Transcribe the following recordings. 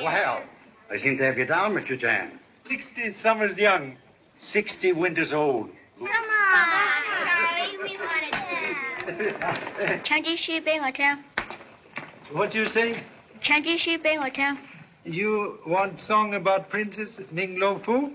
Well, I seem to have you down, Mr. Chan. 60 summers young, 60 winters old. Come on, Charlie, we want to tell. What do you say? You want song about Princess Ning Lo Fu?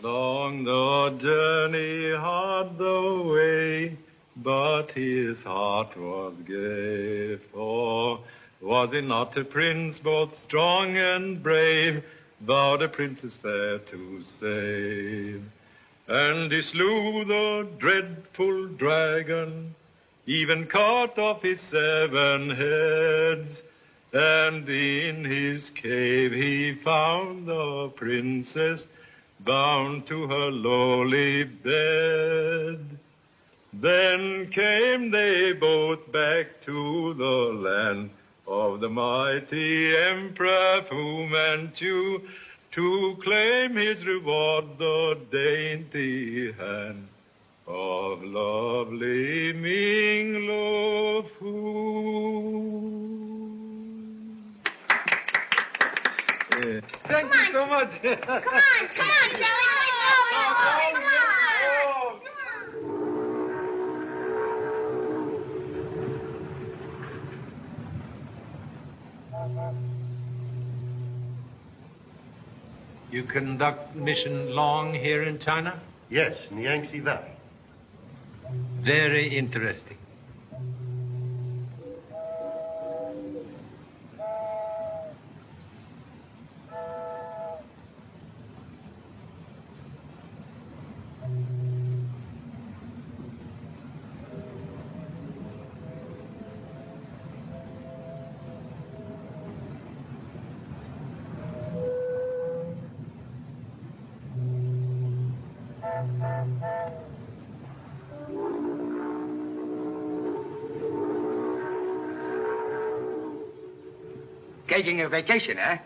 Long the journey, hard the way, but his heart was gay. For was he not a prince, both strong and brave, vowed a princess fair to save? And he slew the dreadful dragon, even cut off his 7 heads. And in his cave he found the princess, bound to her lowly bed. Then came they both back to the land of the mighty Emperor Fu Manchu, to claim his reward, the dainty hand of lovely Ming Lo Fu. Thank you so much. Come on, Charlie. Come on. You conduct mission long here in China? Yes, in the Yangtze Valley. Very interesting. Taking a vacation, eh?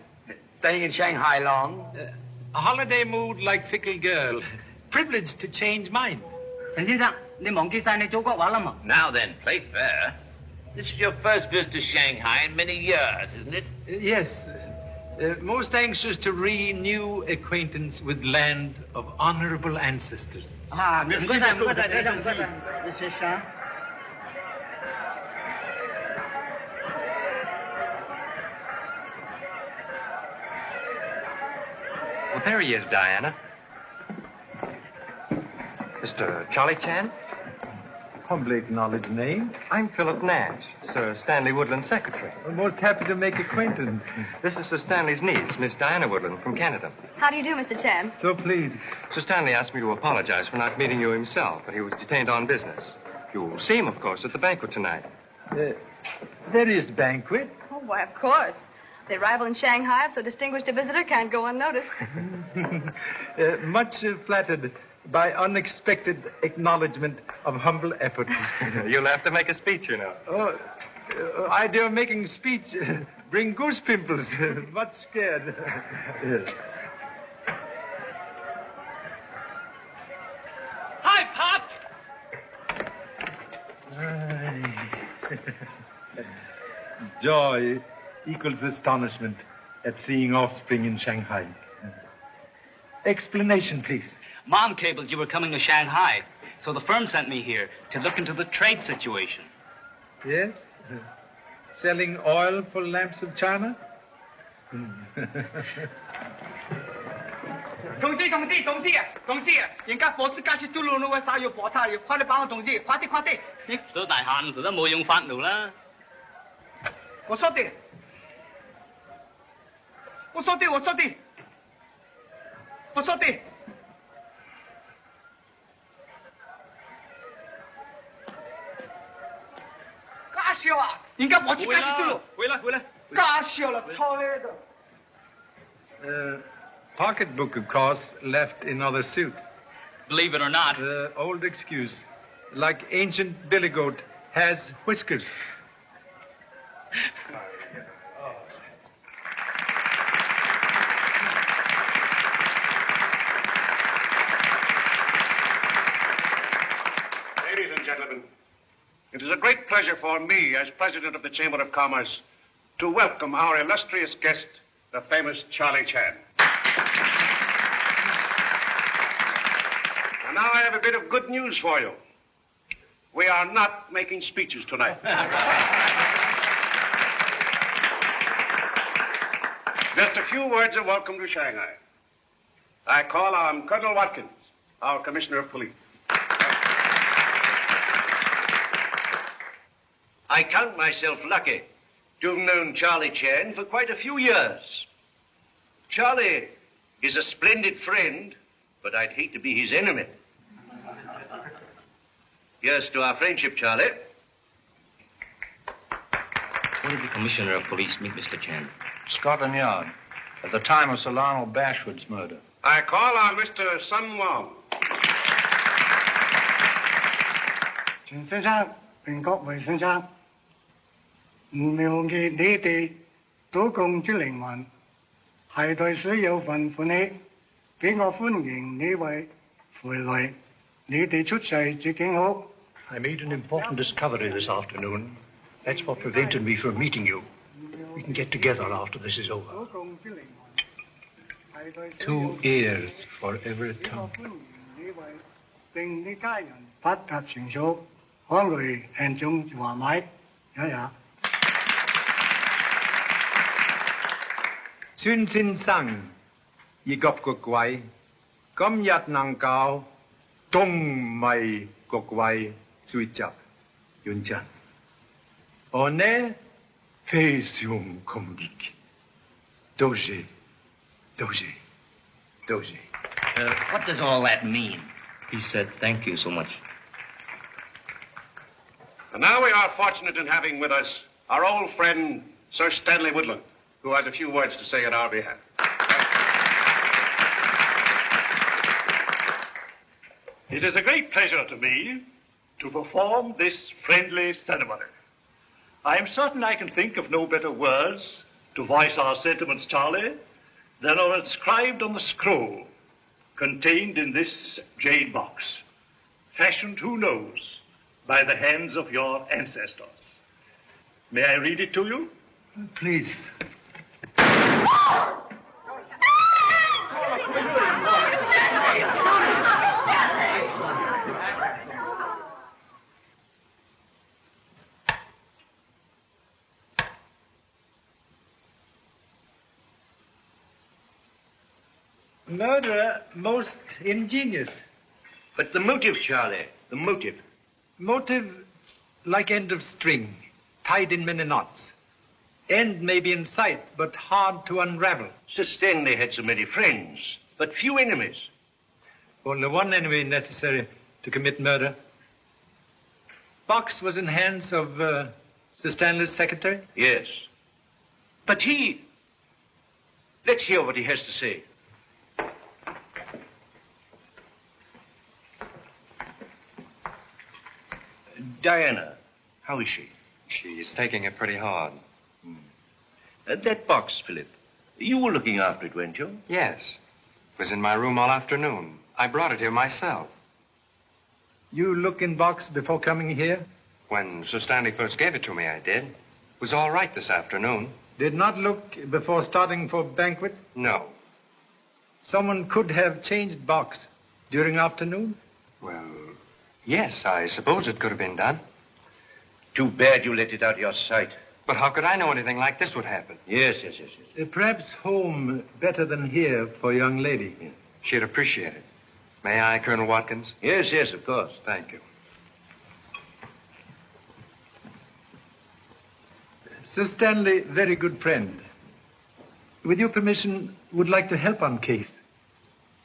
Staying in Shanghai long? A holiday mood like fickle girl. Privileged to change mind. Now then, play fair. This is your first visit to Shanghai in many years, isn't it? Yes. Most anxious to renew acquaintance with land of honorable ancestors. Well, there he is, Diana. Mr. Charlie Chan? Humbly acknowledged name. I'm Philip Nash, Sir Stanley Woodland's secretary. I'm most happy to make acquaintance. This is Sir Stanley's niece, Miss Diana Woodland, from Canada. How do you do, Mr. Chan? So pleased. Sir Stanley asked me to apologize for not meeting you himself, but he was detained on business. You'll see him, of course, at the banquet tonight. There is banquet. Oh, why, of course. The arrival in Shanghai of so distinguished a visitor can't go unnoticed. Much flattered by unexpected acknowledgement of humble efforts. You'll have to make a speech, you know. Oh, idea of making speech. Bring goose pimples. Much scared. Yes. Hi, Pop! Joy equals astonishment at seeing offspring in Shanghai. Explanation, please. Mom cabled you were coming to Shanghai, so the firm sent me here to look into the trade situation. Yes? Selling oil for lamps of China? 同志，人家火車加速都路路嘅曬要火炭，要快啲幫我同志，快啲！都大限，都冇用法奴啦。我說的。假笑啊！人家火車加速都路。回來。假笑了，操你的。Pocketbook, of course, left in other suit. Believe it or not. Old excuse. Like ancient billy goat has whiskers. gentlemen, it is a great pleasure for me, as president of the Chamber of Commerce, to welcome our illustrious guest, the famous Charlie Chan. And now I have a bit of good news for you. We are not making speeches tonight. Just a few words of welcome to Shanghai. I call on Colonel Watkins, our Commissioner of Police. I count myself lucky to have known Charlie Chan for quite a few years. Charlie is a splendid friend, but I'd hate to be his enemy. Here's to our friendship, Charlie. When did the Commissioner of Police meet Mr. Chan? Scotland Yard, at the time of Sir Lionel Bashwood's murder. I call on Mr. Sun Wong. 錢先生、榮國維先生，唔了解你哋賭共之靈魂，係對水有份歡喜，俾我歡迎你位回來，你哋出世至景好。I made an important discovery this afternoon. That's what prevented me from meeting you. We can get together after this is over. 2 ears for every tongue. 並你家人發達成熟，可來慶祝話買，有呀。孫先生，以及各位，今日能夠同埋各位聚集完成，我呢非常感激，多謝，多謝，多謝。What does all that mean? He said, thank you so much. And now we are fortunate in having with us our old friend, Sir Stanley Woodland, who has a few words to say on our behalf. It is a great pleasure to me to perform this friendly ceremony. I am certain I can think of no better words to voice our sentiments, Charlie, than are inscribed on the scroll contained in this jade box, fashioned, who knows, by the hands of your ancestors. May I read it to you? Please. Murder most ingenious. But the motive, Charlie, the motive. Motive like end of string, tied in many knots. End may be in sight, but hard to unravel. Sir Stanley had so many friends, but few enemies. Only one enemy necessary to commit murder. Box was in hands of Sir Stanley's secretary? Yes. But he... Let's hear what he has to say. Diana, how is she? She's taking it pretty hard. That box, Philip, you were looking after it, weren't you? Yes. It was in my room all afternoon. I brought it here myself. You look in box before coming here? When Sir Stanley first gave it to me, I did. It was all right this afternoon. Did not look before starting for banquet? No. Someone could have changed box during afternoon? Well, yes, I suppose it could have been done. Too bad you let it out of your sight. But how could I know anything like this would happen? Yes. Perhaps home better than here for a young lady. Yeah. She'd appreciate it. May I, Colonel Watkins? Yes, of course. Thank you. Sir Stanley, very good friend. With your permission, would like to help on case.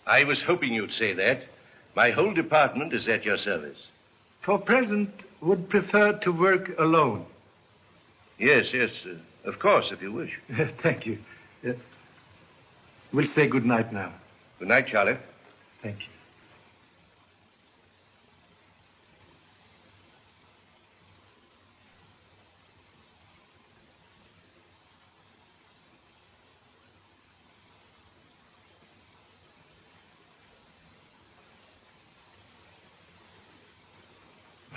I was hoping you'd say that. My whole department is at your service. For present, would prefer to work alone. Yes, of course, if you wish. Thank you. We'll say good night now. Good night, Charlie. Thank you.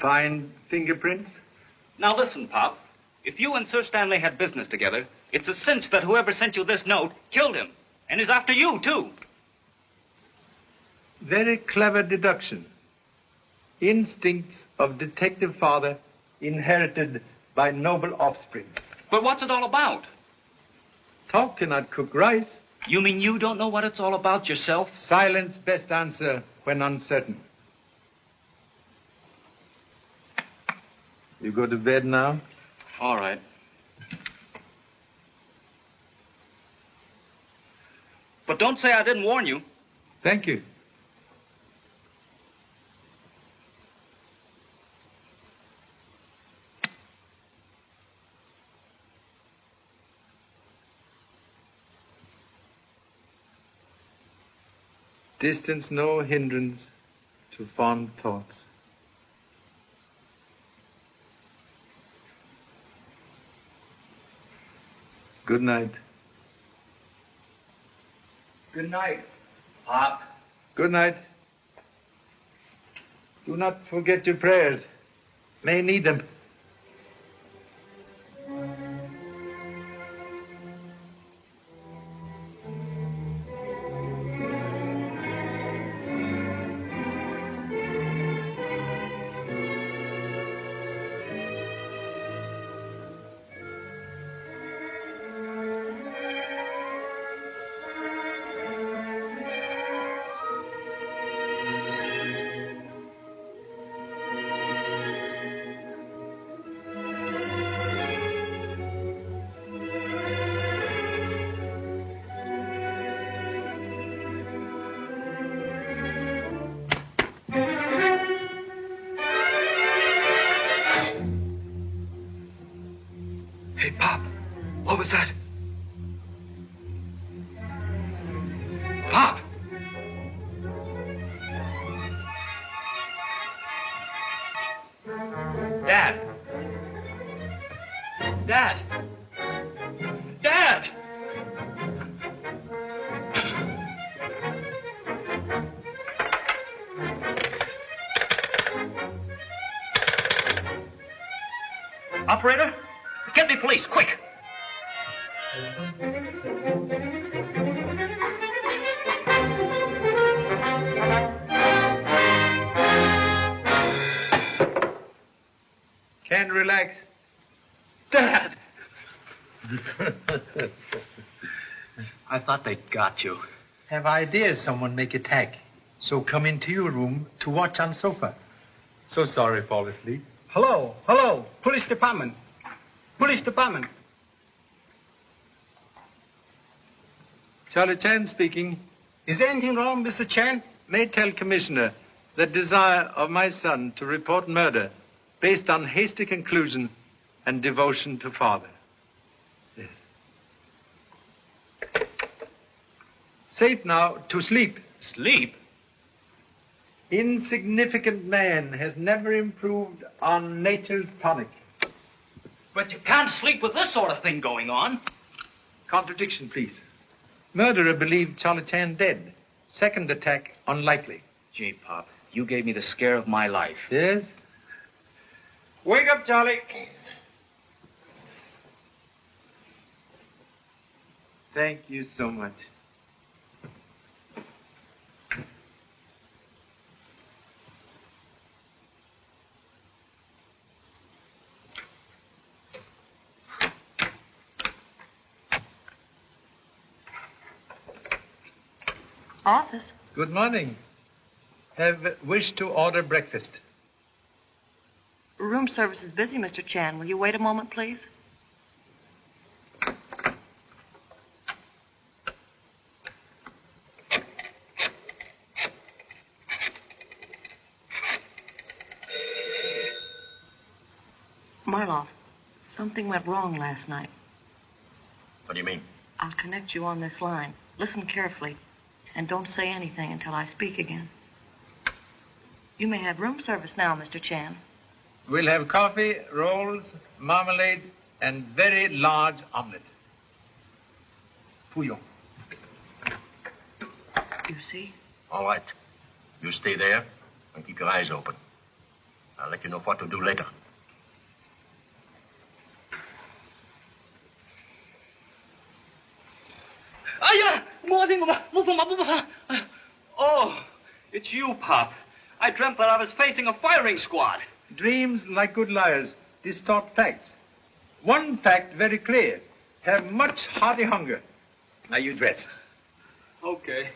Fine fingerprints. Now listen, Pop. If you and Sir Stanley had business together, it's a cinch that whoever sent you this note killed him. And is after you, too. Very clever deduction. Instincts of detective father inherited by noble offspring. But what's it all about? Talk cannot cook rice. You mean you don't know what it's all about yourself? Silence best answer when uncertain. You go to bed now? All right. But don't say I didn't warn you. Thank you. Distance no hindrance to fond thoughts. Good night. Good night, Pop. Good night. Do not forget your prayers. May need them. Hey, Pop, what was that? Pop! Dad! Dad! Dad! Operator, get me police, quick! Can't relax. Dad! I thought they'd got you. Have ideas someone make attack. So come into your room to watch on sofa. So sorry, fall asleep. Hello, hello, police department. Police department. Charlie Chan speaking. Is there anything wrong, Mr. Chan? May tell Commissioner the desire of my son to report murder based on hasty conclusion and devotion to father. Yes. Safe now to sleep. Sleep? Insignificant man has never improved on nature's tonic. But you can't sleep with this sort of thing going on. Contradiction, please. Murderer believed Charlie Chan dead. Second attack unlikely. Gee, Pop, you gave me the scare of my life. Yes? Wake up, Charlie. Thank you so much. Office? Good morning. Have wished to order breakfast. Room service is busy, Mr. Chan. Will you wait a moment, please? Marloff, something went wrong last night. What do you mean? I'll connect you on this line. Listen carefully, and don't say anything until I speak again. You may have room service now, Mr. Chan. We'll have coffee, rolls, marmalade, and very large omelette. Fouillon. You see? All right. You stay there and keep your eyes open. I'll let you know what to do later. Oh, it's you, Pop. I dreamt that I was facing a firing squad. Dreams, like good liars, distort facts. One fact very clear. Have much hearty hunger. Now you dress. Okay.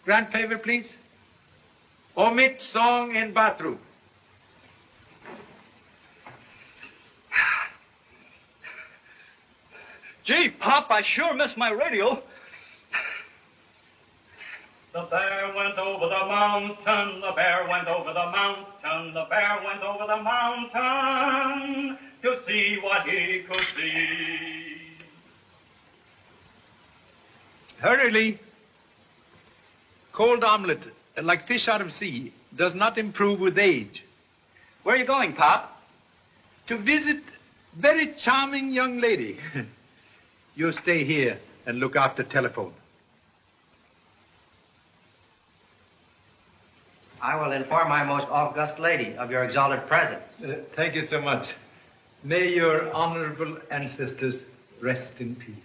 Grand favor, please. Omit song in bathroom. Gee, Pop, I sure missed my radio. The bear went over the mountain, the bear went over the mountain, the bear went over the mountain to see what he could see. Hurriedly. Cold omelette, like fish out of sea, does not improve with age. Where are you going, Pop? To visit very charming young lady. You stay here and look after telephone. I will inform my most august lady of your exalted presence. Thank you so much. May your honorable ancestors rest in peace.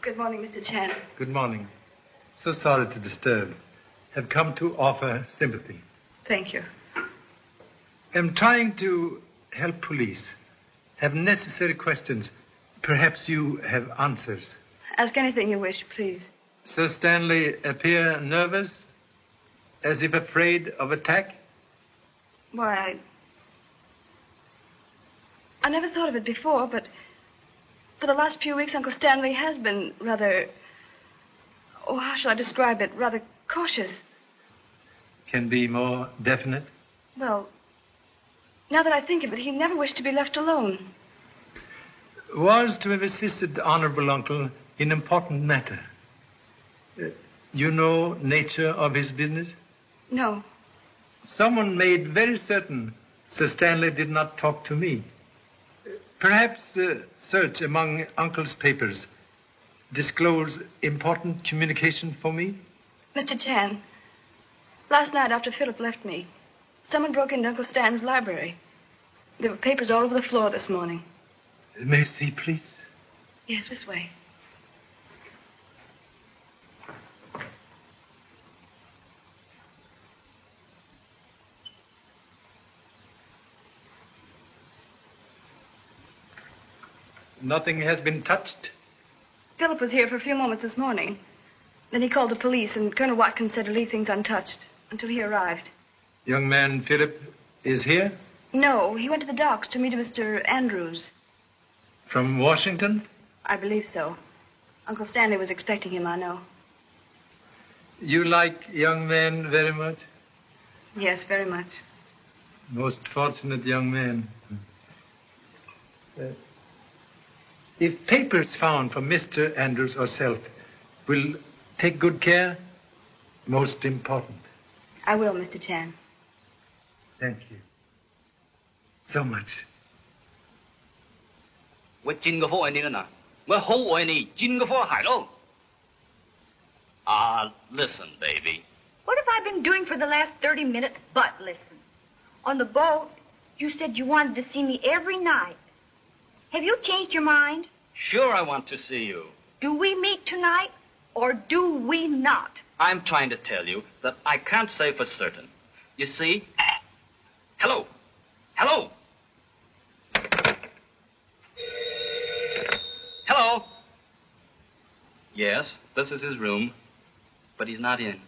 Good morning, Mr. Chan. Good morning. So sorry to disturb. Have come to offer sympathy. Thank you. Am trying to help police. Have necessary questions. Perhaps you have answers. Ask anything you wish, please. Sir Stanley appear nervous, as if afraid of attack? Why, I never thought of it before, but for the last few weeks, Uncle Stanley has been rather, how shall I describe it, rather cautious. Can be more definite? Well, now that I think of it, he never wished to be left alone. Was to have assisted honorable uncle in important matter. You know nature of his business? No. Someone made very certain Sir Stanley did not talk to me. Perhaps search among uncle's papers disclose important communication for me? Mr. Chan, last night after Philip left me, someone broke into Uncle Stan's library. There were papers all over the floor this morning. May I see, please? Yes, this way. Nothing has been touched? Philip was here for a few moments this morning. Then he called the police, and Colonel Watkins said to leave things untouched until he arrived. Young man Philip is here? No, he went to the docks to meet Mr. Andrews. From Washington? I believe so. Uncle Stanley was expecting him, I know. You like young men very much? Yes, very much. Most fortunate young man. If papers found from Mr. Andrews or self will take good care, most important. I will, Mr. Chan. Thank you. So much. 我真嘅科係你嘅嗱，我好愛你，真嘅科係咯。Listen, baby. What have I been doing for the last 30 minutes but listen? On the boat, you said you wanted to see me every night. Have you changed your mind? Sure, I want to see you. Do we meet tonight, or do we not? I'm trying to tell you that I can't say for certain. You see? Hello. Hello. Hello. Yes, this is his room, but he's not in.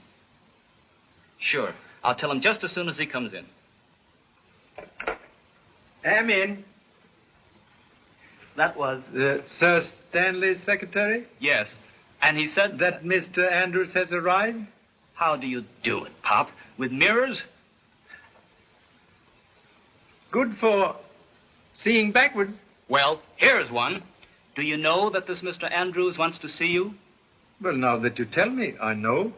Sure, I'll tell him just as soon as he comes in. Am in. That was... Sir Stanley's secretary? Yes, and he said... That Mr. Andrews has arrived? How do you do it, Pop? With mirrors? Good for seeing backwards. Well, here's one. Do you know that this Mr. Andrews wants to see you? Well, now that you tell me, I know.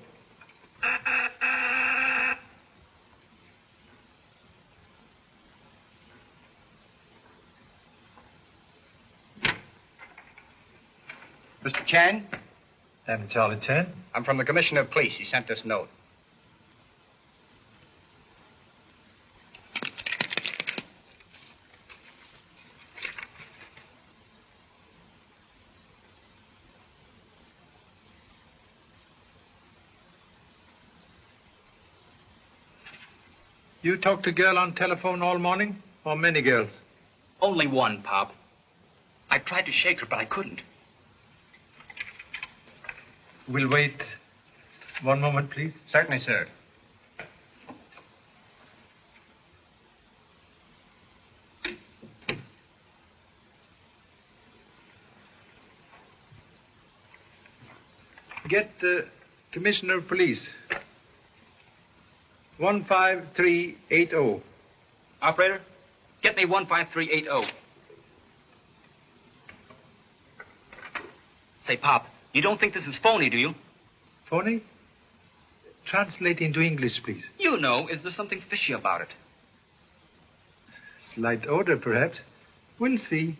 Mr. Chan? I'm Charlie Chan. I'm from the Commissioner of Police. He sent this note. You talked to a girl on telephone all morning? Or many girls? Only one, Pop. I tried to shake her, but I couldn't. We'll wait one moment, please. Certainly, sir. Get the Commissioner of Police. 15380. Operator, get me 15380. Say, Pop, you don't think this is phony, do you? Phony? Translate into English, please. You know, is there something fishy about it? Slight odor, perhaps. We'll see.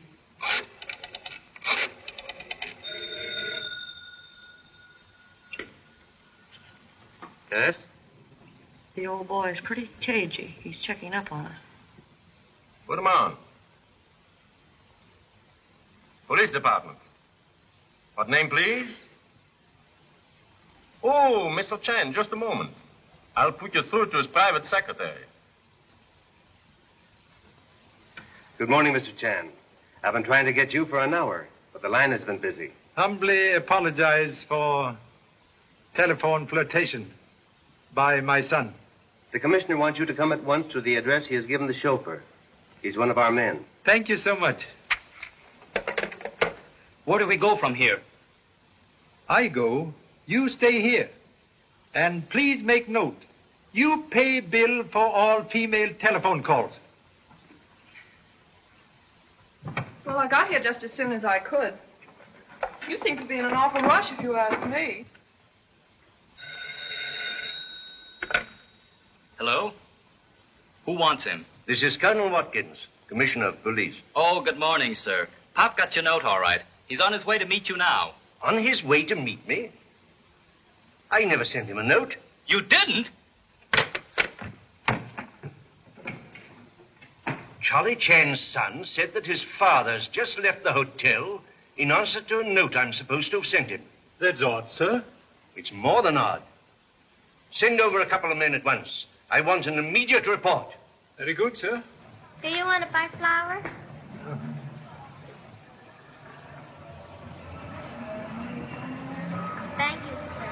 Yes? The old boy is pretty cagey. He's checking up on us. Put him on. Police Department. What name, please? Oh, Mr. Chan, just a moment. I'll put you through to his private secretary. Good morning, Mr. Chan. I've been trying to get you for an hour, but the line has been busy. Humbly apologize for telephone flirtation by my son. The commissioner wants you to come at once to the address he has given the chauffeur. He's one of our men. Thank you so much. Where do we go from here? I go. You stay here. And please make note. You pay bill for all female telephone calls. Well, I got here just as soon as I could. You seem to be in an awful rush, if you ask me. Hello? Who wants him? This is Colonel Watkins, Commissioner of Police. Oh, good morning, sir. Pop got your note all right. He's on his way to meet you now. On his way to meet me? I never sent him a note. You didn't? Charlie Chan's son said that his father's just left the hotel in answer to a note I'm supposed to have sent him. That's odd, sir. It's more than odd. Send over a couple of men at once. I want an immediate report. Very good, sir. Do you want to buy flour? Thank you, sir.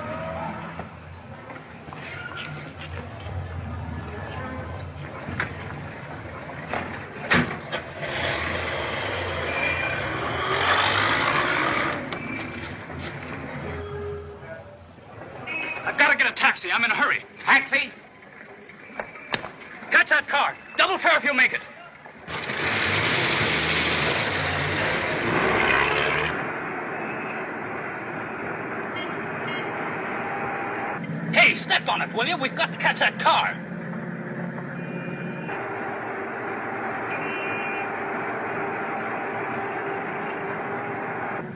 I've got to get a taxi. I'm in a hurry. Taxi? Catch that car. Double fare if you make it. Hey, step on it, will you? We've got to catch that car.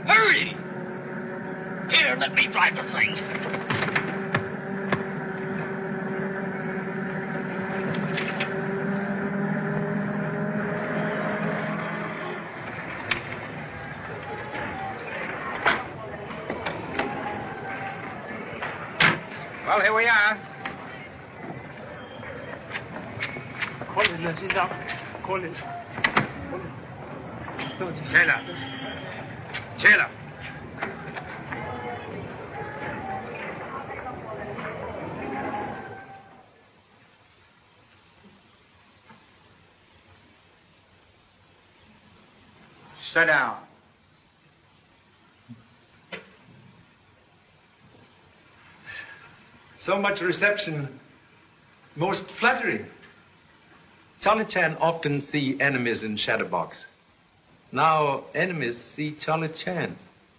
Hurry! Here, let me drive the thing. Well, here we are. 切了。Sit down. So much reception. Most flattering. Charlie Chan often see enemies in Shadowbox. Now enemies see Charlie Chan.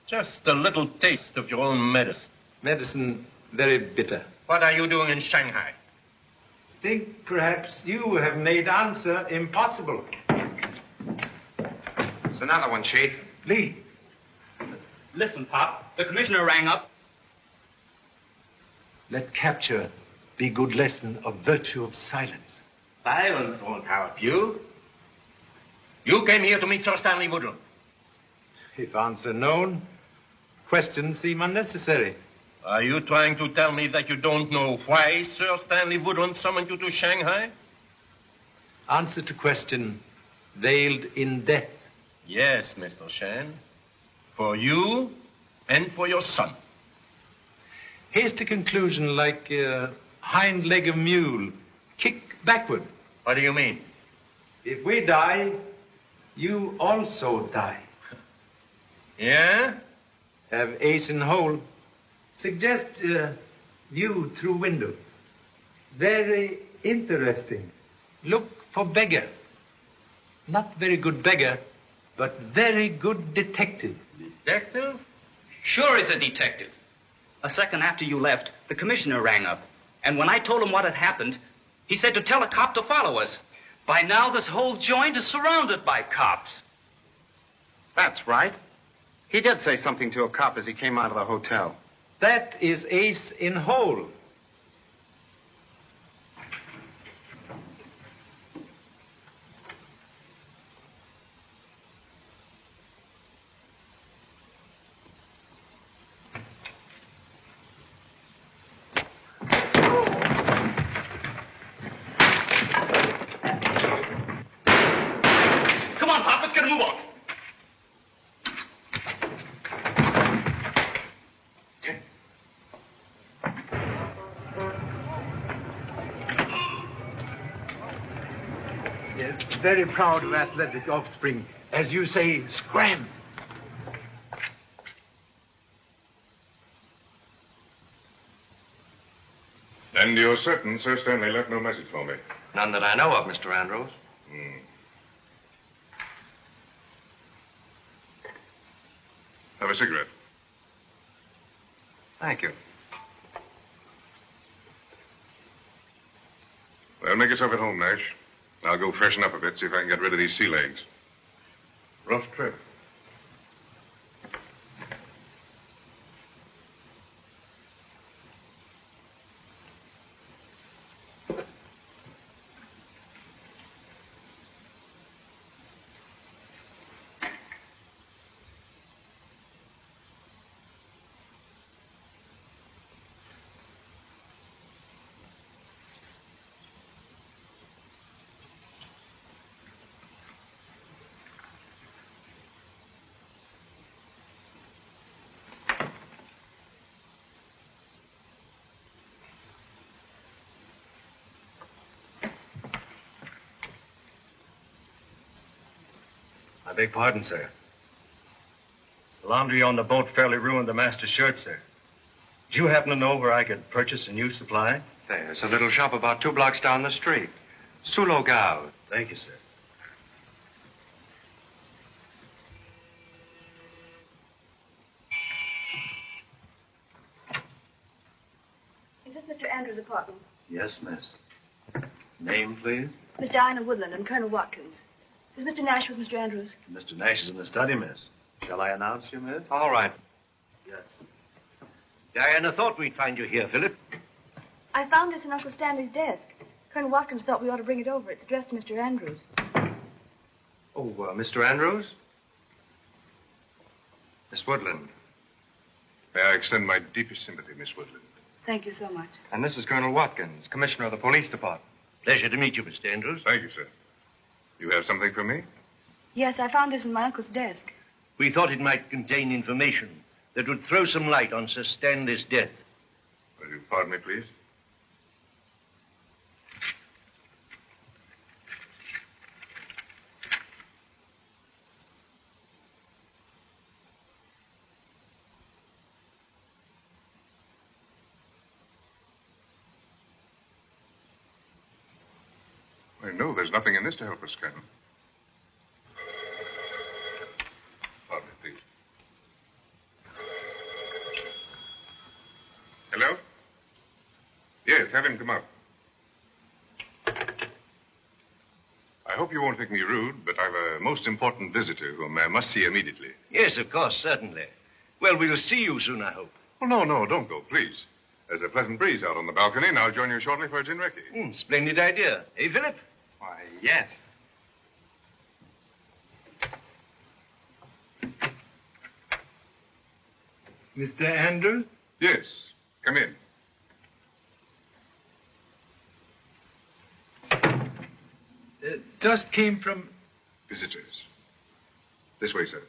Just a little taste of your own medicine. Medicine very bitter. What are you doing in Shanghai? Think perhaps you have made answer impossible. It's another one, Chief. Lee. Listen, Pop. The commissioner rang up. Let capture be good lesson of virtue of silence. Silence won't help you. You came here to meet Sir Stanley Woodland. If answer known, questions seem unnecessary. Are you trying to tell me that you don't know why Sir Stanley Woodland summoned you to Shanghai? Answer to question veiled in death. Yes, Mr. Shan. For you and for your son. Hasty conclusion like hind leg of mule, kick backward. What do you mean? If we die, you also die. Yeah? Have ace in hole. Suggest view through window. Very interesting. Look for beggar. Not very good beggar, but very good detective. Detective? Sure he's a detective. A second after you left, the commissioner rang up. And when I told him what had happened, he said to tell a cop to follow us. By now, this whole joint is surrounded by cops. That's right. He did say something to a cop as he came out of the hotel. That is ace in hole. Come on, Pop, let's get a move on. Very proud of athletic offspring. As you say, scram. And you're certain Sir Stanley left no message for me? None that I know of, Mr. Andrews. Have a cigarette. Thank you. Well, make yourself at home, Nash. I'll go freshen up a bit, see if I can get rid of these sea legs. Rough trip. I beg pardon, sir. The laundry on the boat fairly ruined the master's shirt, sir. Do you happen to know where I could purchase a new supply? There's a little shop about 2 blocks down the street. Sulo Gao. Thank you, sir. Is this Mr. Andrews' apartment? Yes, miss. Name, please? Miss Diana Woodland and Colonel Watkins. Is Mr. Nash with Mr. Andrews? Mr. Nash is in the study, miss. Shall I announce you, miss? All right. Yes. Diana thought we'd find you here, Philip. I found this in Uncle Stanley's desk. Colonel Watkins thought we ought to bring it over. It's addressed to Mr. Andrews. Oh, Mr. Andrews? Miss Woodland. May I extend my deepest sympathy, Miss Woodland. Thank you so much. And this is Colonel Watkins, Commissioner of the Police Department. Pleasure to meet you, Mr. Andrews. Thank you, sir. You have something for me? Yes, I found this in my uncle's desk. We thought it might contain information that would throw some light on Sir Stanley's death. Will you pardon me, please? I know there's nothing in this to help us, Colonel. Pardon me, please. have him come up. I hope you won't think me rude, but I've a most important visitor whom I must see immediately. Yes, of course, certainly. Well, we'll see you soon, I hope. Oh, no, don't go, please. There's a pleasant breeze out on the balcony, and I'll join you shortly for a gin recce. Splendid idea. Eh, Philip? Why, yes. Mr. Andrew? Yes, come in. Just came from... Visitors. This way, sir.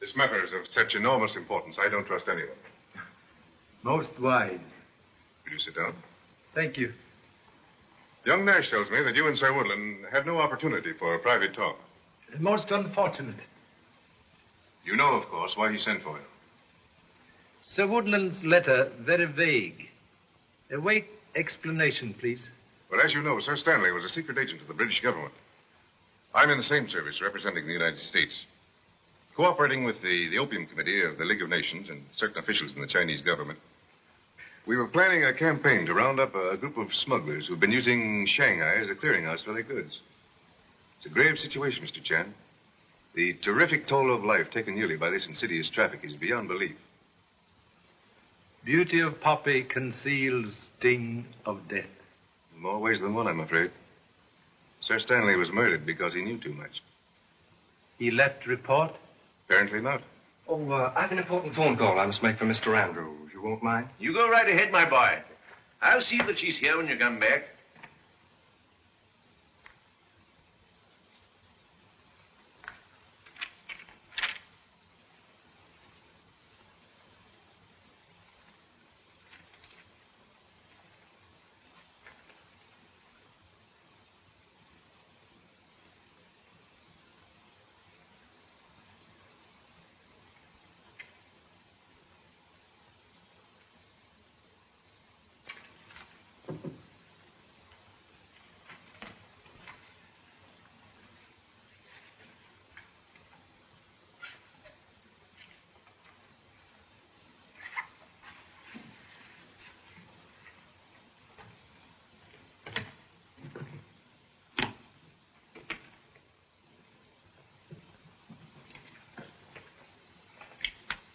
This matter is of such enormous importance, I don't trust anyone. Most wise. Will you sit down? Thank you. Young Nash tells me that you and Sir Woodland had no opportunity for a private talk. Most unfortunate. You know, of course, why he sent for you. Sir Woodland's letter, very vague. Await explanation, please. Well, as you know, Sir Stanley was a secret agent of the British government. I'm in the same service, representing the United States. Cooperating with the Opium Committee of the League of Nations and certain officials in the Chinese government, we were planning a campaign to round up a group of smugglers who've been using Shanghai as a clearinghouse for their goods. It's a grave situation, Mr. Chan. The terrific toll of life taken yearly by this insidious traffic is beyond belief. Beauty of poppy conceals sting of death. In more ways than one, I'm afraid. Sir Stanley was murdered because he knew too much. He left report? Apparently not. Oh, I have an important phone call I must make for Mr. Andrew, if you won't mind. You go right ahead, my boy. I'll see that she's here when you come back.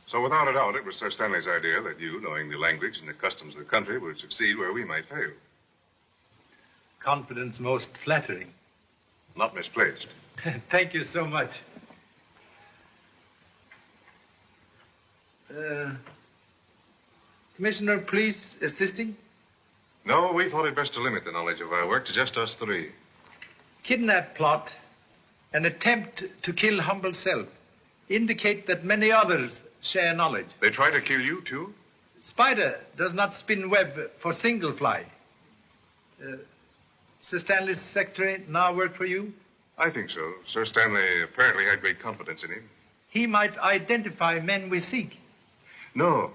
So without a doubt, it was Sir Stanley's idea that you, knowing the language and the customs of the country, would succeed where we might fail. Confidence most flattering. Not misplaced. Thank you so much. Commissioner of Police assisting? No, we thought it best to limit the knowledge of our work to just us three. Kidnap plot, an attempt to kill humble self, indicate that many others share knowledge. They try to kill you, too? Spider does not spin web for single fly. Sir Stanley's secretary now work for you? I think so. Sir Stanley apparently had great confidence in him. He might identify men we seek. No.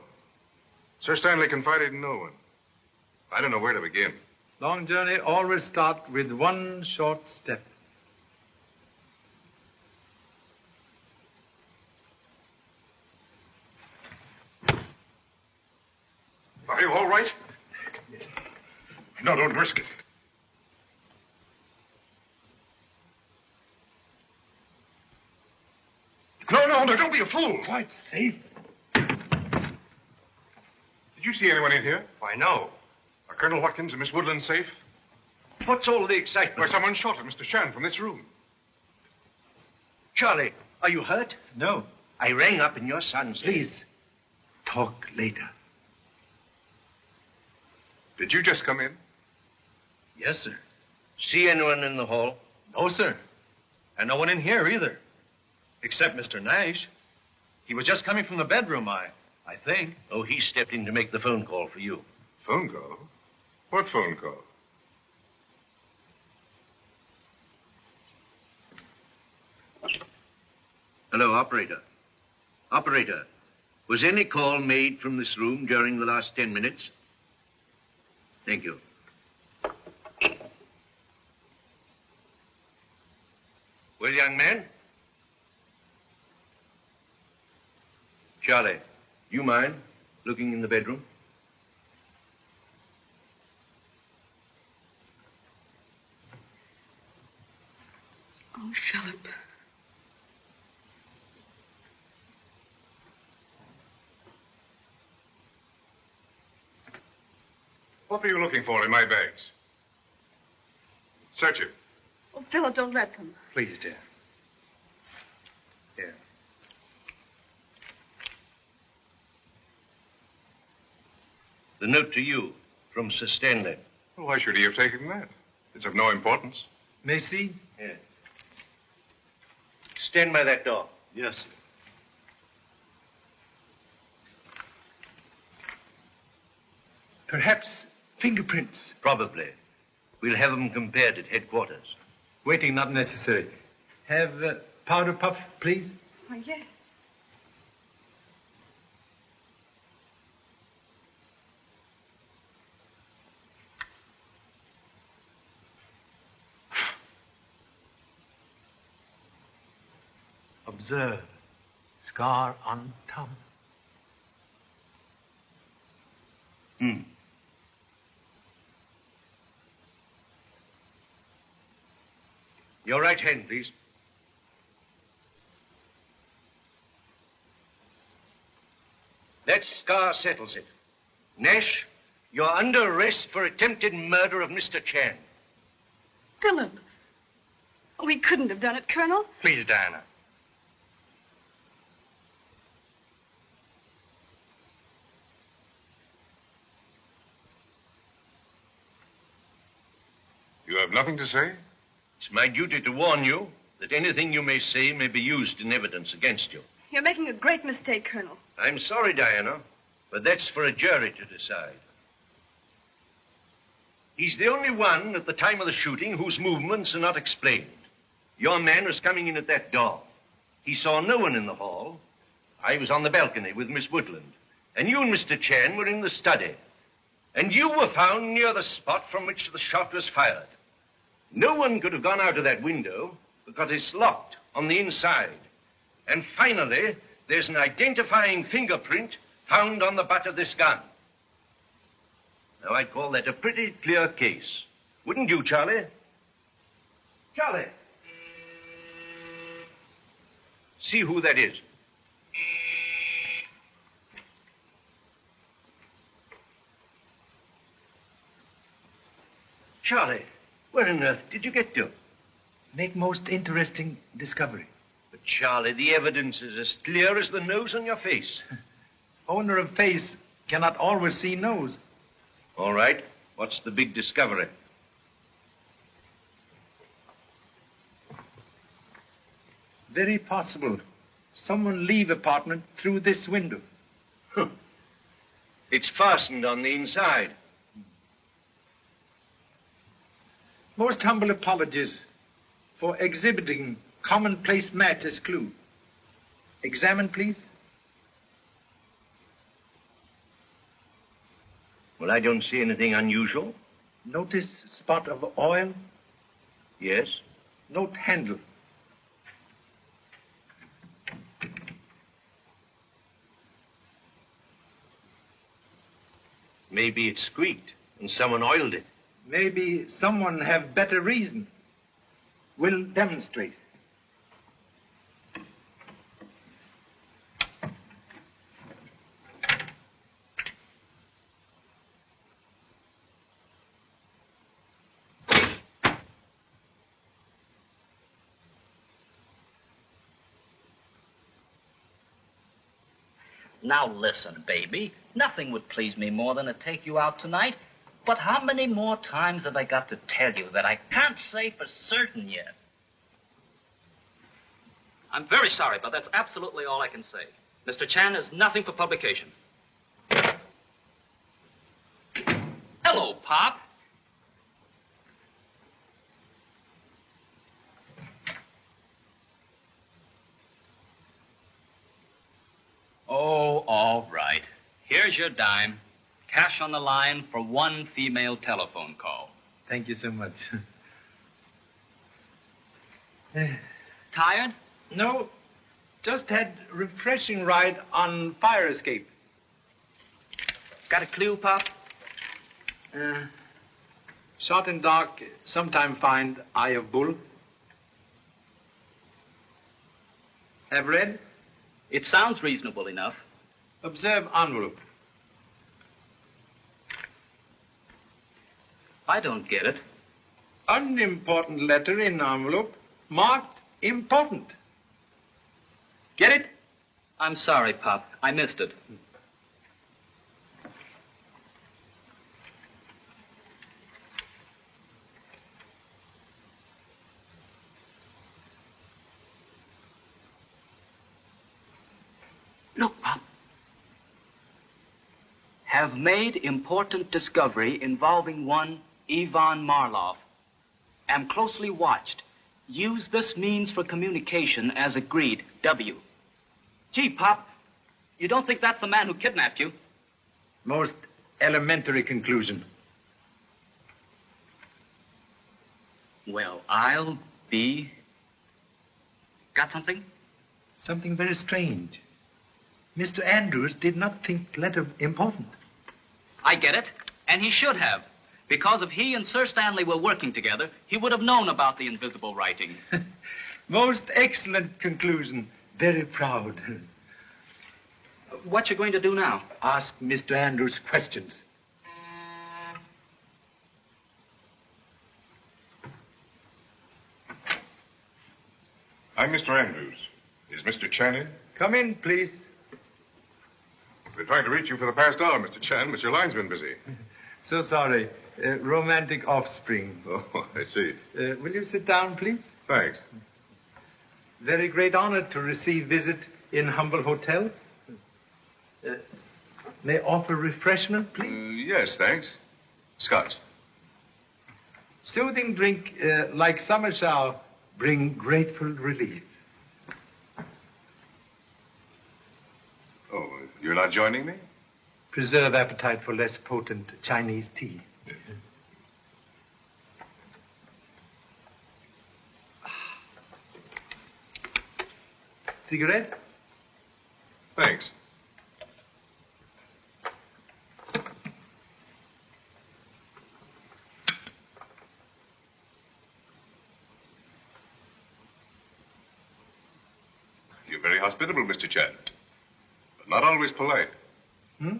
Sir Stanley confided in no one. I don't know where to begin. Long journey always start with one short step. Are you all right? Yes. No, don't risk it. No, don't be a fool. Quite safe. Did you see anyone in here? Why, no. Are Colonel Watkins and Miss Woodland safe? What's all the excitement? Why, someone shot at Mr. Chan from this room. Charlie, are you hurt? No. I rang up and your son said... Please, talk later. Did you just come in? Yes, sir. See anyone in the hall? No, sir. And no one in here either. Except Mr. Nash. He was just coming from the bedroom, I think. Oh, he stepped in to make the phone call for you. Phone call? What phone call? Hello, operator. Operator, was any call made from this room during the last 10 minutes? Thank you. Well, young man? Charlie, you mind looking in the bedroom? Oh, Philip. What were you looking for in my bags? Search it. Oh, Philip, don't let them. Please, dear. Here. The note to you from Sir Stanley. Well, why should he have taken that? It's of no importance. Macy? Yes. Stand by that door. Yes, sir. Perhaps fingerprints. Probably. We'll have them compared at headquarters. Waiting not necessary. Have powder puff, please. Oh, yes. Observe. Scar on thumb. Your right hand, please. That scar settles it. Nash, you're under arrest for attempted murder of Mr. Chan. Philip. We couldn't have done it, Colonel. Please, Diana. You have nothing to say? It's my duty to warn you that anything you may say may be used in evidence against you. You're making a great mistake, Colonel. I'm sorry, Diana, but that's for a jury to decide. He's the only one at the time of the shooting whose movements are not explained. Your man was coming in at that door. He saw no one in the hall. I was on the balcony with Miss Woodland. And you and Mr. Chan were in the study. And you were found near the spot from which the shot was fired. No one could have gone out of that window because it's locked on the inside. And finally, there's an identifying fingerprint found on the butt of this gun. Now, I'd call that a pretty clear case. Wouldn't you, Charlie? Charlie! See who that is. Charlie, where on earth did you get to? Make most interesting discovery. But, Charlie, the evidence is as clear as the nose on your face. Owner of face cannot always see nose. All right. What's the big discovery? Very possible. Someone leave apartment through this window. It's fastened on the inside. Most humble apologies for exhibiting commonplace match as clue. Examine, please. Well, I don't see anything unusual. Notice spot of oil. Yes. Note handle. Maybe it squeaked and someone oiled it. Maybe someone have better reason. Will demonstrate. Now listen, baby. Nothing would please me more than to take you out tonight. But how many more times have I got to tell you that I can't say for certain yet? I'm very sorry, but that's absolutely all I can say. Mr. Chan is nothing for publication. Hello, Pop. Oh, all right. Here's your dime. Cash on the line for one female telephone call. Thank you so much. Tired? No, just had refreshing ride on fire escape. Got a clue, Pop? Shot in dark, sometime find eye of bull. Have read? It sounds reasonable enough. Observe envelope. I don't get it. Unimportant letter in envelope, marked important. Get it? I'm sorry, Pop. I missed it. Look, Pop. Have made important discovery involving one Ivan Marlov. Am closely watched. Use this means for communication as agreed. W. Gee, Pop, you don't think that's the man who kidnapped you? Most elementary conclusion. Well, I'll be... Got something? Something very strange. Mr. Andrews did not think letter important. I get it, and he should have. Because if he and Sir Stanley were working together, he would have known about the invisible writing. Most excellent conclusion. Very proud. What you going to do now? Ask Mr. Andrews questions. I'm Mr. Andrews. Is Mr. Chan in? Come in, please. I've been trying to reach you for the past hour, Mr. Chan, but your line's been busy. So sorry. Romantic offspring. Oh, I see. Will you sit down, please? Thanks. Very great honor to receive visit in humble hotel. May I offer refreshment, please? Yes, thanks. Scotch. Soothing drink like summer shower bring grateful relief. Oh, you're not joining me? Preserve appetite for less potent Chinese tea. Cigarette? Thanks. You're very hospitable, Mr. Chan, but not always polite. Hmm?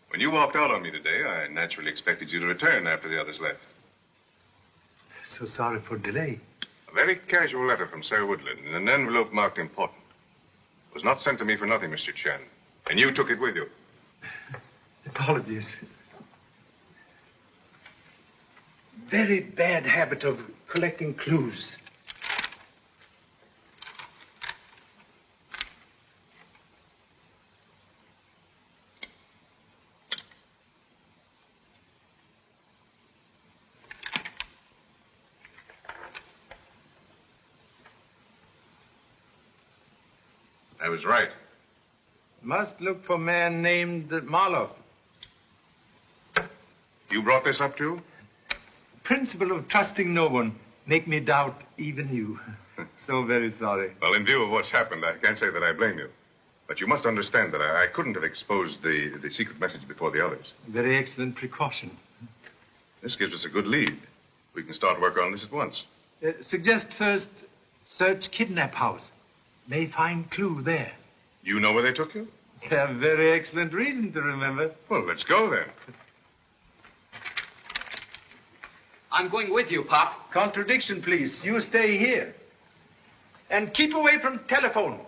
When you walked out on me today, I naturally expected you to return after the others left. So sorry for delay. A very casual letter from Sir Woodland in an envelope marked important. It was not sent to me for nothing, Mr. Chan. And you took it with you. Apologies. Very bad habit of collecting clues. I was right. Must look for man named Marlowe. You brought this up too? Principle of trusting no one make me doubt even you. So very sorry. Well, in view of what's happened, I can't say that I blame you. But you must understand that I couldn't have exposed the secret message before the others. Very excellent precaution. This gives us a good lead. We can start work on this at once. Suggest first search kidnap house. May find clue there. You know where they took you? Yeah, very excellent reason to remember. Well, let's go then. I'm going with you, Pop. Contradiction, please. You stay here. And keep away from telephone.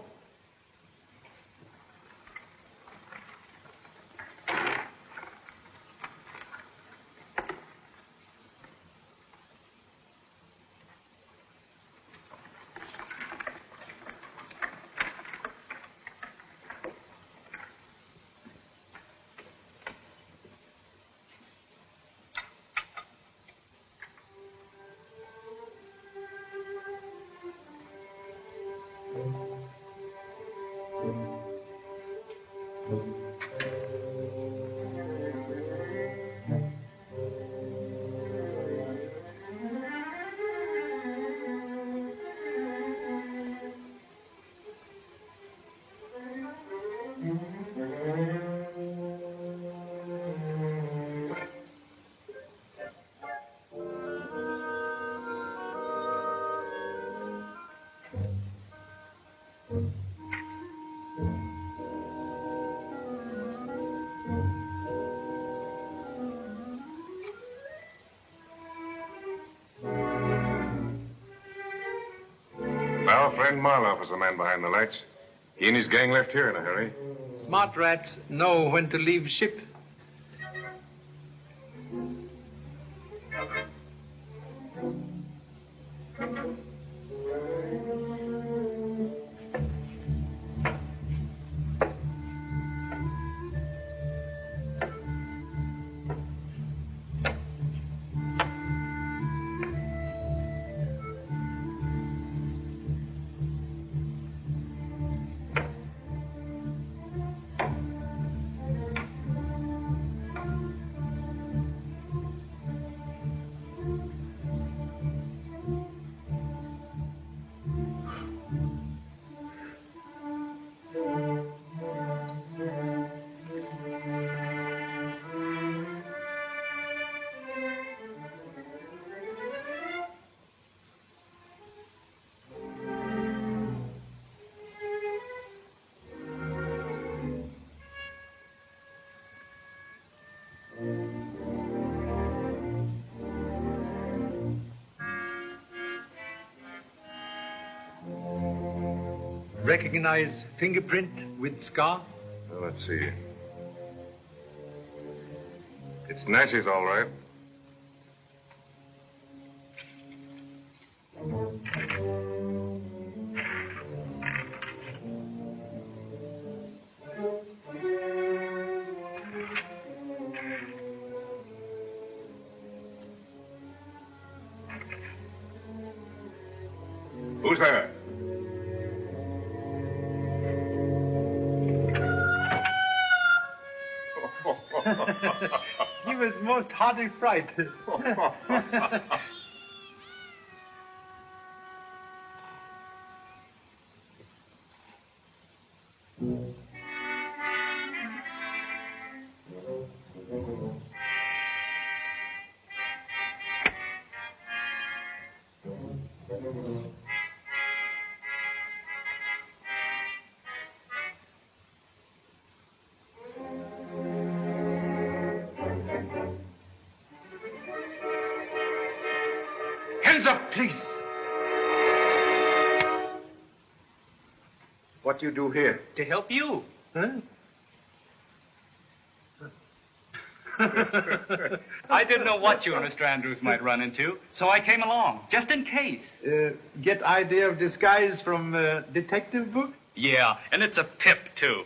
friend Marloff is the man behind the lights. He and his gang left here in a hurry. Smart rats know when to leave ship. Recognize fingerprint with scar? Well, let's see. It's Nash's, all right. Who's there? He was most hearty fright. Hands up, please. What do you do here? To help you. Huh? I didn't know what you and Mr. Andrews might run into, so I came along, just in case. Get idea of disguise from detective book? Yeah, and it's a pip, too.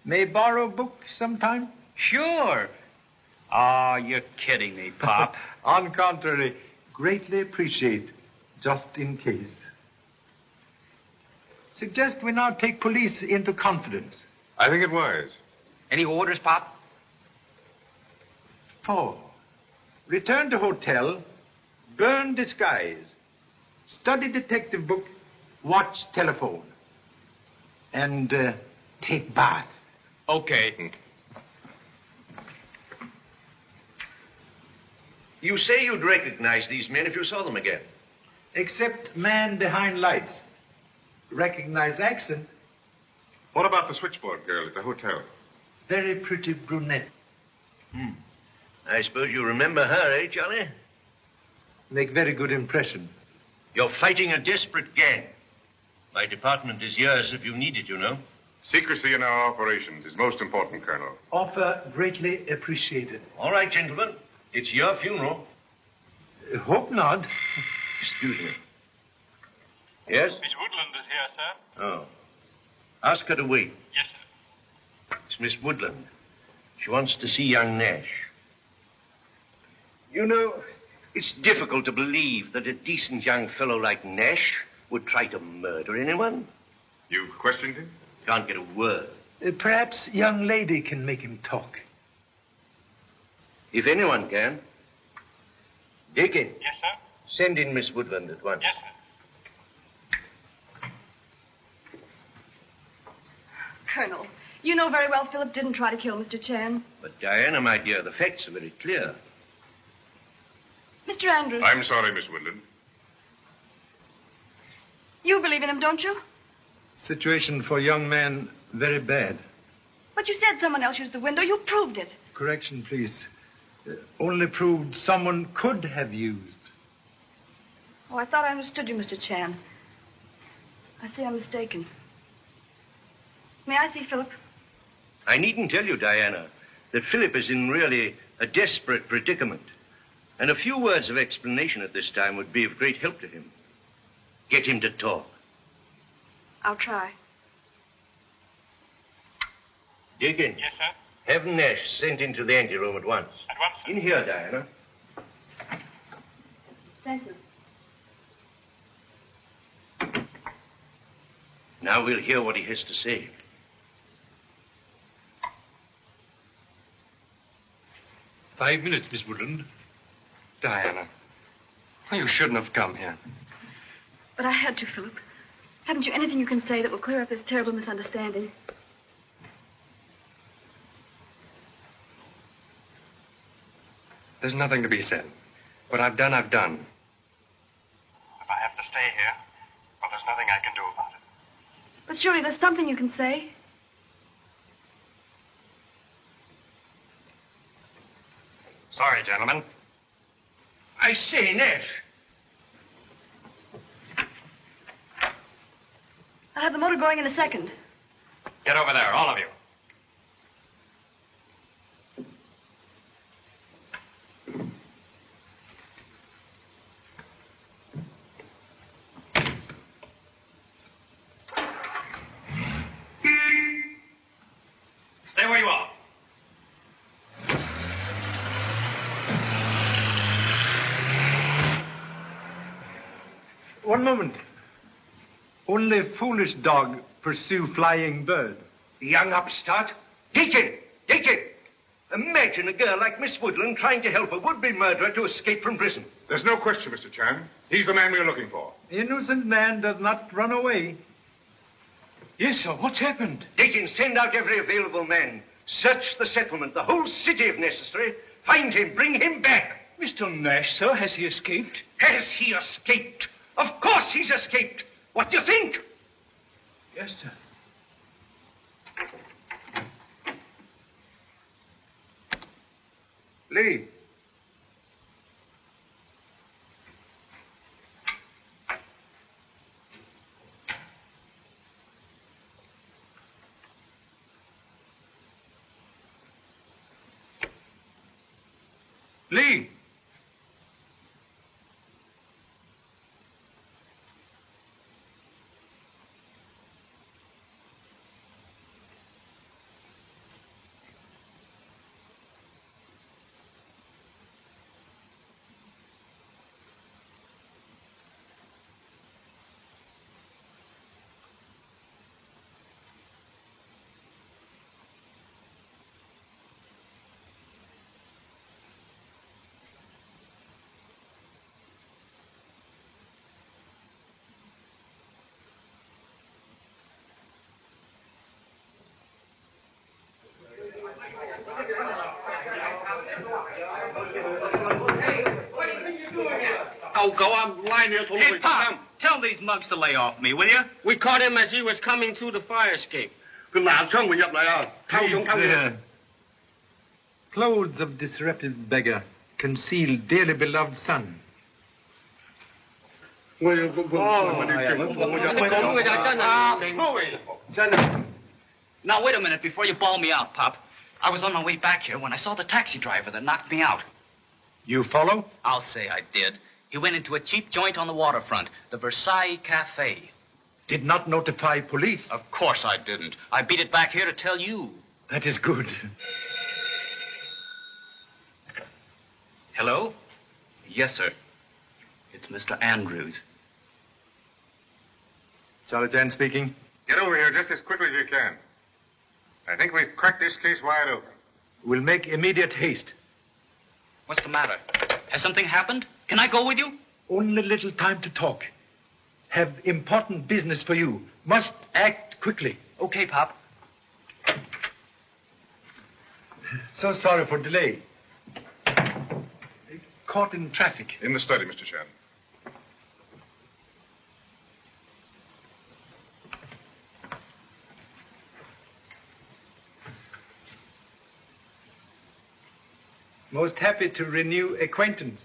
May borrow book sometime? Sure. Ah, you're kidding me, Pop. On contrary, greatly appreciate, just in case. Suggest we now take police into confidence. I think it wise. Any orders, Pop? 4. Return to hotel, burn disguise, study detective book, watch telephone, and take bath. Okay. You say you'd recognize these men if you saw them again. Except man behind lights. Recognize accent. What about the switchboard girl at the hotel? Very pretty brunette. I suppose you remember her, eh, Charlie? Make very good impression. You're fighting a desperate gang. My department is yours if you need it, you know. Secrecy in our operations is most important, Colonel. Offer greatly appreciated. All right, gentlemen. It's your funeral. Hope not. Excuse me. Yes? Miss Woodland is here, sir. Oh. Ask her to wait. Yes, sir. It's Miss Woodland. She wants to see young Nash. You know, it's difficult to believe that a decent young fellow like Nash would try to murder anyone. You questioned him? Can't get a word. Perhaps young lady can make him talk. If anyone can. Dicky. Yes, sir. Send in Miss Woodland at once. Yes, sir. Colonel, you know very well Philip didn't try to kill Mr. Chan. But, Diana, my dear, the facts are very clear. Mr. Andrews. I'm sorry, Miss Woodland. You believe in him, don't you? Situation for young man very bad. But you said someone else used the window. You proved it. Correction, please. Only proved someone could have used. Oh, I thought I understood you, Mr. Chan. I see I'm mistaken. May I see Philip? I needn't tell you, Diana, that Philip is in really a desperate predicament. And a few words of explanation at this time would be of great help to him. Get him to talk. I'll try. Deacon. Yes, sir? Have Nash sent into the anteroom at once. At once, sir. In here, Diana. Thank you. Now we'll hear what he has to say. "5 minutes, Miss Woodland." Diana, you shouldn't have come here. But I had to, Philip. Haven't you anything you can say that will clear up this terrible misunderstanding? There's nothing to be said. What I've done, I've done. If I have to stay here, well, there's nothing I can do about it. But surely there's something you can say. Sorry, gentlemen. I say, Nash. I'll have the motor going in a second. Get over there, all of you. Stay where you are. One moment. Only foolish dog pursue flying bird. Young upstart. Deacon! Deacon! Imagine a girl like Miss Woodland trying to help a would-be murderer to escape from prison. There's no question, Mr. Chan. He's the man we are looking for. Innocent man does not run away. Yes, sir. What's happened? Deacon, send out every available man. Search the settlement, the whole city if necessary. Find him, bring him back. Mr. Nash, sir, has he escaped? Has he escaped? Of course he's escaped. What do you think? Yes, sir. Lee. Lee. Oh, go on, lying here till Hey, we Pop, tell these mugs to lay off me, will you? We caught him as he was coming through the fire escape. These, clothes of disrepute beggar conceal dearly beloved son. Now, wait a minute before you bawl me out, Pop. I was on my way back here when I saw the taxi driver that knocked me out. You follow? I'll say I did. He went into a cheap joint on the waterfront, the Versailles Cafe. Did not notify police? Of course I didn't. I beat it back here to tell you. That is good. Hello? Yes, sir. It's Mr. Andrews. Charlie Chan speaking. Get over here just as quickly as you can. I think we've cracked this case wide open. We'll make immediate haste. What's the matter? Has something happened? Can I go with you? Only little time to talk. Have important business for you. Must act quickly. Okay, Pop. So sorry for delay. Caught in traffic. In the study, Mr. Chan. Most happy to renew acquaintance.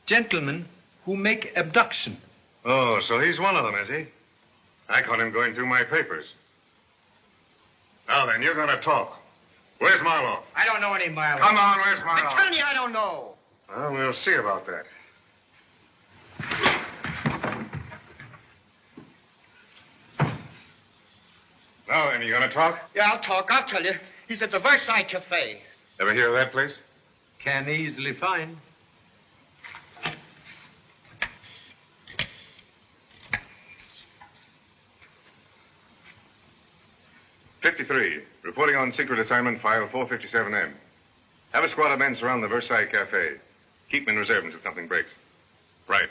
Gentlemen who make abduction Oh, so he's one of them, is he? I caught him going through my papers. Now then, you're going to talk. Where's Marlowe? I don't know any Marlowe. Come on, where's Marlowe? I'm telling you, I don't know. Well, we'll see about that. Now then, you going to talk? Yeah, I'll talk. I'll tell you. He's at the Versailles Cafe. Ever hear of that place? Can easily find. '53. Reporting on secret assignment, file 457M. Have a squad of men surround the Versailles Cafe. Keep them in reserve until something breaks. Right.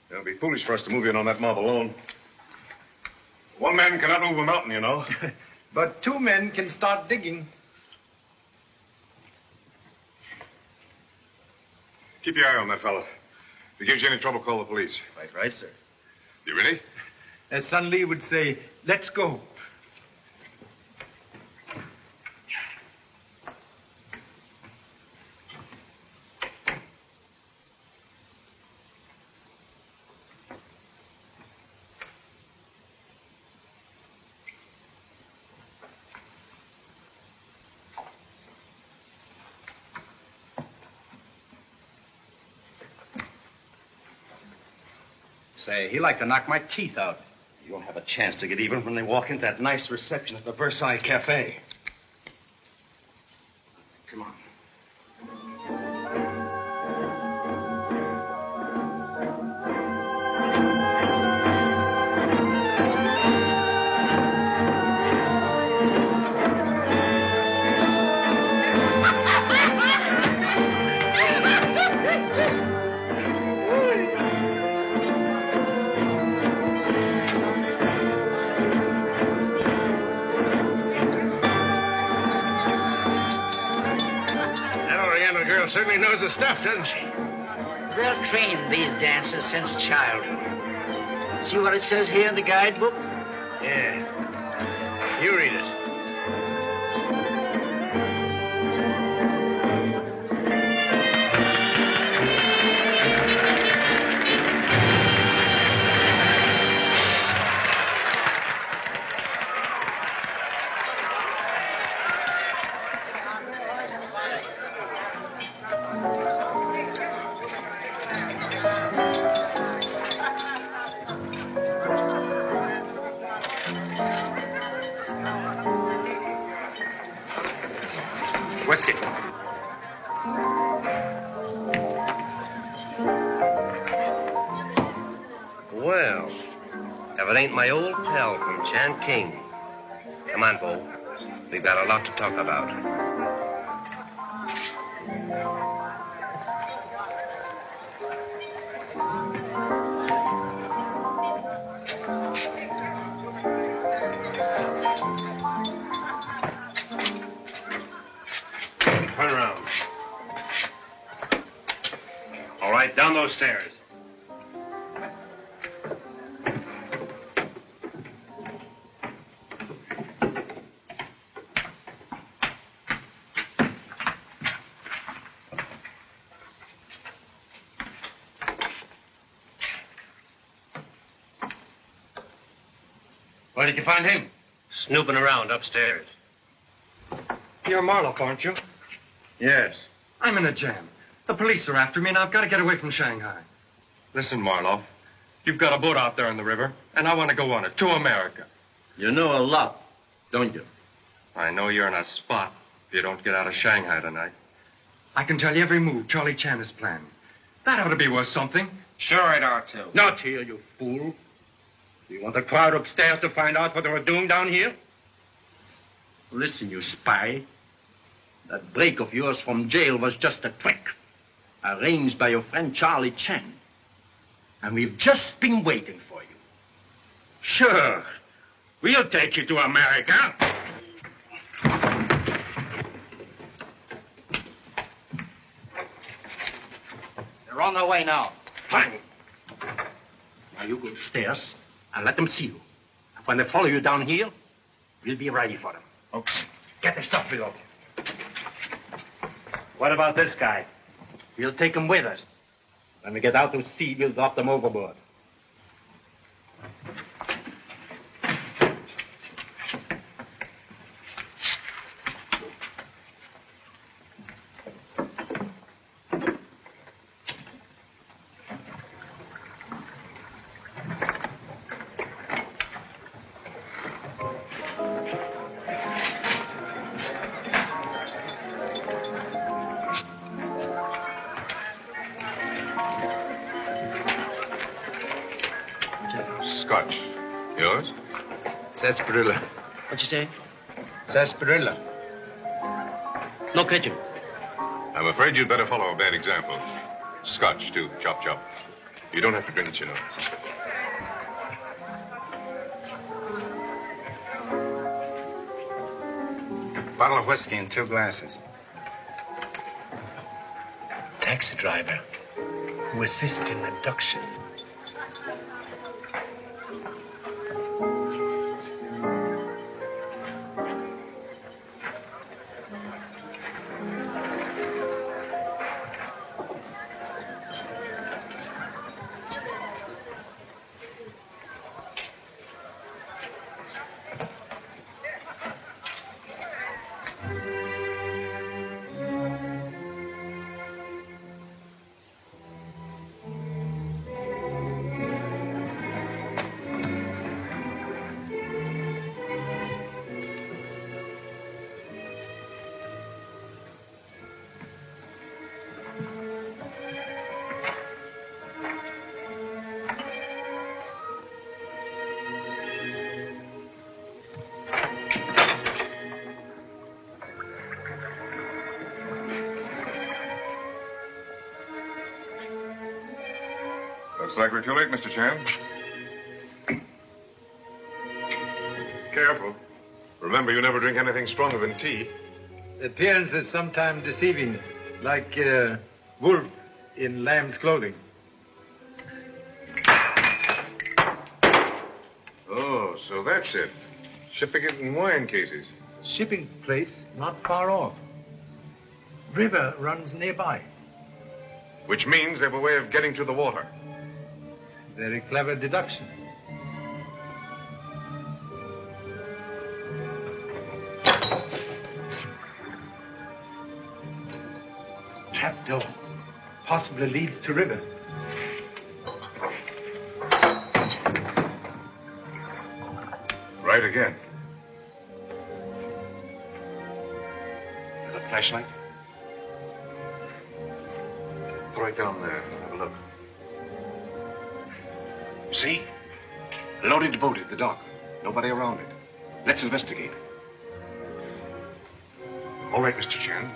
It'll be foolish for us to move in on that mob alone. One man cannot move a mountain, you know. But 2 men can start digging. Keep your eye on that fellow. If he gives you any trouble, call the police. Right, sir. You ready? As Sun Lee would say, let's go. Say, he like to knock my teeth out. You won't have a chance to get even when they walk into that nice reception at the Versailles Cafe. Come on. Certainly knows the stuff, doesn't she? They're trained these dancers since childhood. See what it says here in the guidebook? Yeah. You read it. Whiskey. Well, if it ain't my old pal from Changking. Come on, Bo. We've got a lot to talk about. Turn around. All right, down those stairs. Where did you find him? Snooping around upstairs. You're Marlowe, aren't you? Yes. I'm in a jam. The police are after me, and I've got to get away from Shanghai. Listen, Marlowe, you've got a boat out there in the river, and I want to go on it to America. You know a lot, don't you? I know you're in a spot if you don't get out of Shanghai tonight. I can tell you every move Charlie Chan has planned. That ought to be worth something. Sure it ought to. Not here, you fool. You want the crowd upstairs to find out what they were doing down here? Listen, you spy. That break of yours from jail was just a trick, arranged by your friend Charlie Chan. And we've just been waiting for you. Sure. We'll take you to America. They're on their way now. Fine. Now you go upstairs and let them see you. And when they follow you down here, we'll be ready for them. Okay. Get the stuff below. What about this guy? We'll take him with us. When we get out to sea, we'll drop them overboard. Scotch. Yours? Sarsaparilla. What'd you say? Sarsaparilla. No ketchup. I'm afraid you'd better follow a bad example. Scotch, too. Chop, chop. You don't have to drink it, you know. Bottle of whiskey and 2 glasses. Taxi driver who assists in abduction. Looks like we're too late, Mr. Chan. Careful. Remember, you never drink anything stronger than tea. Appearance is sometimes deceiving, like wolf in lamb's clothing. Oh, so that's it. Shipping it in wine cases. Shipping place not far off. River runs nearby. Which means they have a way of getting to the water. Very clever deduction. Trapdoor. Possibly leads to river. Right again. A flashlight? Throw it down there. Have a look. See? Loaded boat at the dock. Nobody around it. Let's investigate. All right, Mr. Chan.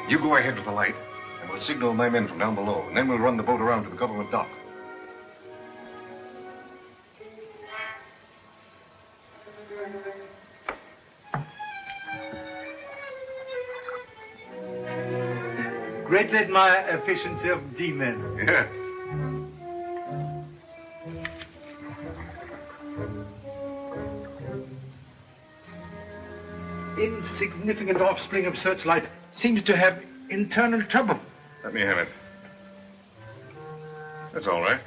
You go ahead with the light, and we'll signal my men from down below, and then we'll run the boat around to the government dock. Greatly admire efficiency of D-men. Yeah. Insignificant offspring of searchlight seems to have internal trouble. Let me have it. That's all right.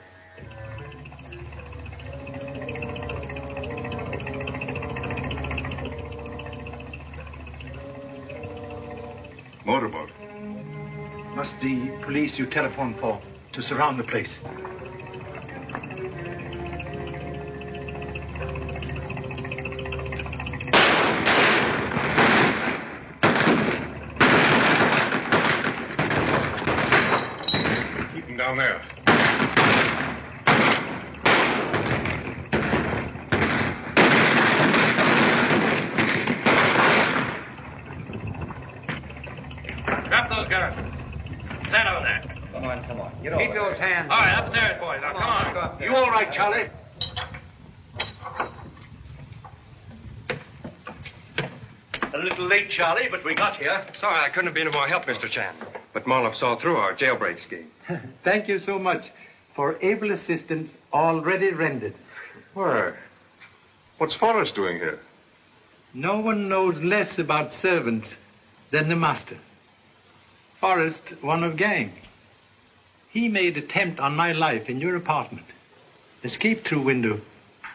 Motorboat. Must be police you telephone for to surround the place. Keep them down there. Drop those guns. Stand over there. Come on, come on. Get Keep those hands. All right, upstairs, boys. Now, come on. You all right, Charlie? A little late, Charlie, but we got here. Sorry I couldn't have been of more help, Mr. Chan. But Marlowe saw through our jailbreak scheme. Thank you so much for able assistance already rendered. Why? What's Forrest doing here? No one knows less about servants than the master. Forrest, one of gang. He made attempt on my life in your apartment, escaped through window,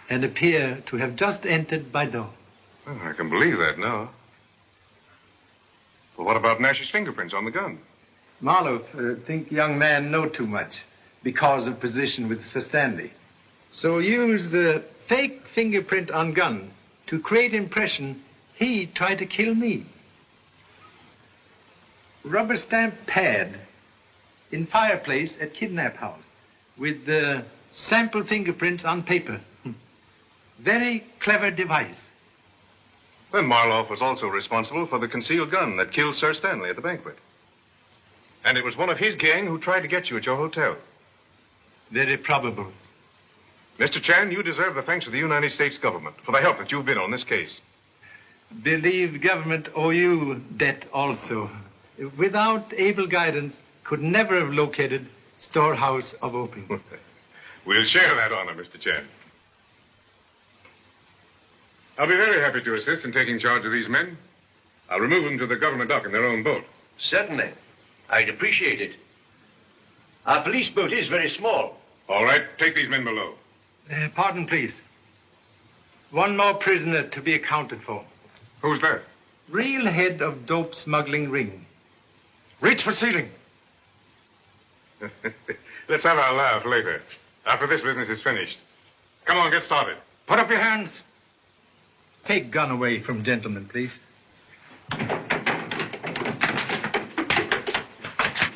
and appear to have just entered by door. Well, I can believe that now. But what about Nash's fingerprints on the gun? Marlowe, think young man know too much because of position with Sir Stanley. So use fake fingerprint on gun to create impression he tried to kill me. Rubber stamp pad in fireplace at kidnap house with sample fingerprints on paper. Very clever device. Then Marloff was also responsible for the concealed gun that killed Sir Stanley at the banquet. And it was one of his gang who tried to get you at your hotel. Very probable. Mr. Chan, you deserve the thanks of the United States government for the help that you've been on this case. Believe government owe you debt also. Without able guidance, could never have located storehouse of opium. We'll share that honor, Mr. Chan. I'll be very happy to assist in taking charge of these men. I'll remove them to the government dock in their own boat. Certainly. I'd appreciate it. Our police boat is very small. All right, take these men below. Pardon, please. One more prisoner to be accounted for. Who's that? Real head of dope smuggling ring. Reach for ceiling. Let's have our laugh later, after this business is finished. Come on, get started. Put up your hands. Take gun away from gentlemen, please.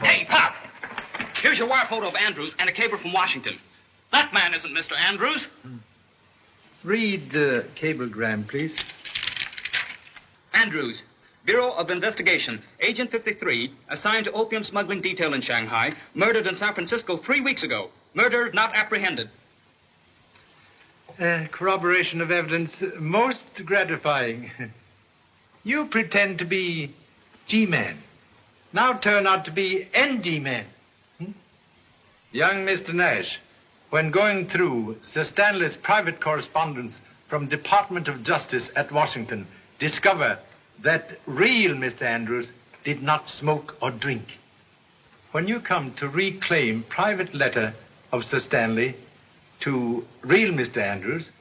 Hey, Pop! Here's your wire photo of Andrews and a cable from Washington. That man isn't Mr. Andrews. Read the cablegram, please. Andrews, Bureau of Investigation, Agent 53, assigned to opium smuggling detail in Shanghai, murdered in San Francisco 3 weeks ago. Murder not apprehended. Corroboration of evidence most gratifying. You pretend to be G-Man. Now turn out to be NG-Man. Young Mr. Nash, when going through Sir Stanley's private correspondence from Department of Justice at Washington, discover that real Mr. Andrews did not smoke or drink. When you come to reclaim private letter of Sir Stanley to real Mr. Andrews,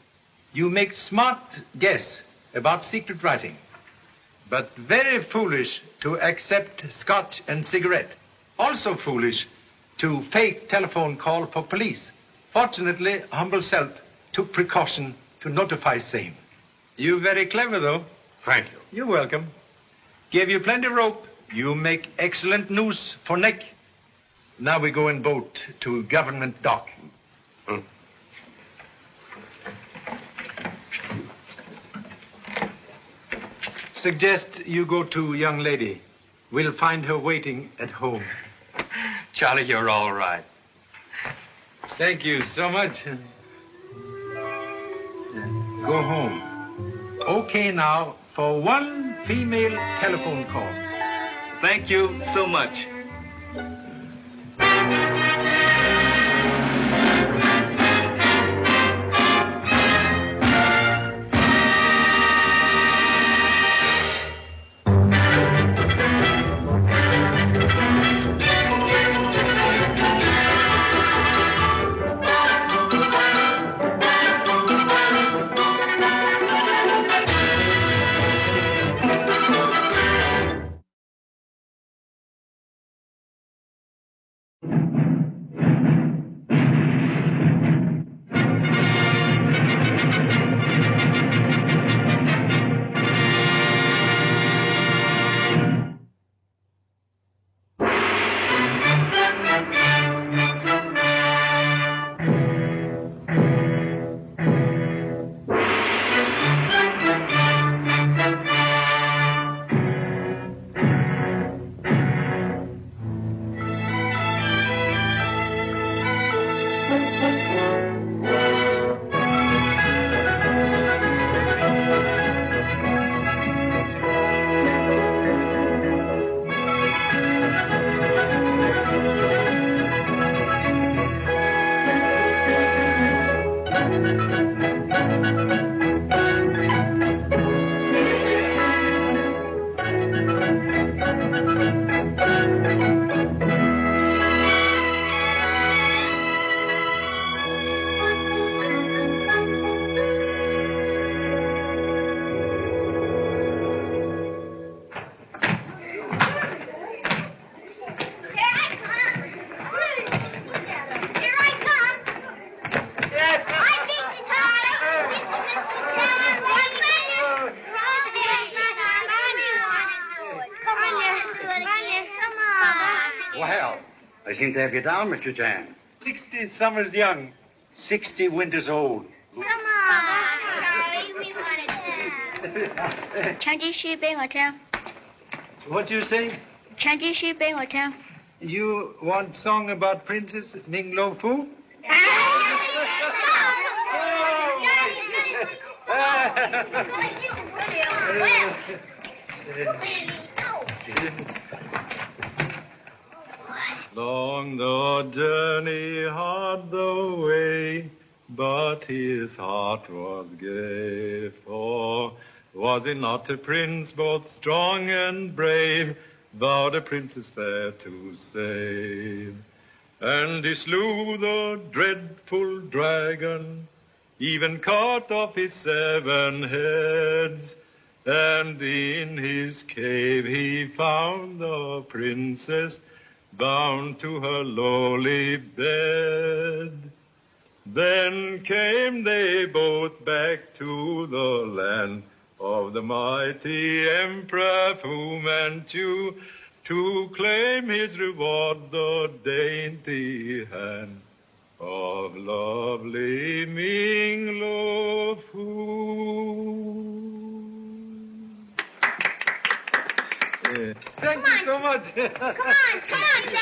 you make smart guess about secret writing, but very foolish to accept scotch and cigarette. Also foolish to fake telephone call for police. Fortunately, humble self took precaution to notify same. You very clever, though. Thank you. You're welcome. Gave you plenty rope. You make excellent noose for neck. Now we go in boat to government dock. Suggest you go to young lady. We'll find her waiting at home. Charlie, you're all right. Thank you so much. Go home. Okay now for one female telephone call. Thank you so much. Well, I seem to have you down, Mr. Chan. 60 summers young, 60 winters old. Come on, Charlie. We want to Changi Shipping Hotel. What do you say? Changi Shipping Hotel. You want song about Princess Ning Lo Fu? Long the journey, hard the way, but his heart was gay. For was he not a prince, both strong and brave, vowed a princess fair to save? And he slew the dreadful dragon, even cut off his 7 heads. And in his cave he found the princess, bound to her lowly bed. Then came they both back to the land of the mighty Emperor Fu Manchu, to claim his reward, the dainty hand of lovely Ming Lo Fu. Thank you so much. Come on, Charlie.